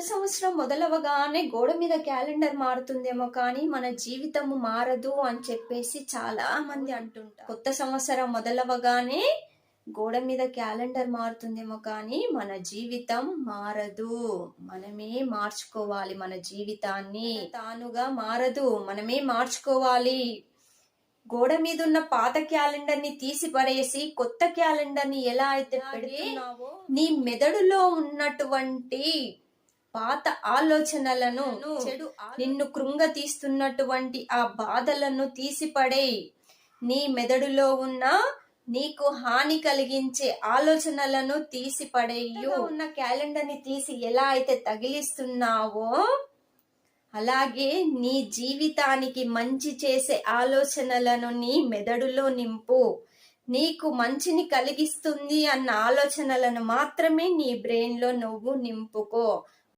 సంవత్సరం మొదలవగానే గోడ మీద క్యాలెండర్ మారుతుందేమో కానీ మన జీవితము మారదు అని చెప్పేసి చాలా మంది అంటుంటారు. కొత్త సంవత్సరం మొదలవగానే గోడ మీద క్యాలెండర్ మారుతుందేమో కానీ మన జీవితం మారదు. మనమే మార్చుకోవాలి మన జీవితాన్ని. తానుగా మారదు, మనమే మార్చుకోవాలి. గోడ మీద ఉన్న పాత క్యాలెండర్ ని తీసి పడేసి కొత్త క్యాలెండర్ ని ఎలా అయితే పెడుతున్నావో, నీ మెదడులో ఉన్నటువంటి పాత ఆలోచనలను, నిన్ను కృంగతీస్తున్నటువంటి ఆ బాధలను తీసిపడేయి. నీ మెదడులో ఉన్న నీకు హాని కలిగించే ఆలోచనలను తీసిపడేయు. ఉన్న క్యాలెండర్ ని తీసి ఎలా అయితే తగిలిస్తున్నావో అలాగే నీ జీవితానికి మంచి చేసే ఆలోచనలను నీ మెదడులో నింపు. నీకు మంచిని కలిగిస్తుంది అన్న ఆలోచనలను మాత్రమే నీ బ్రెయిన్ లో నువ్వు నింపుకో.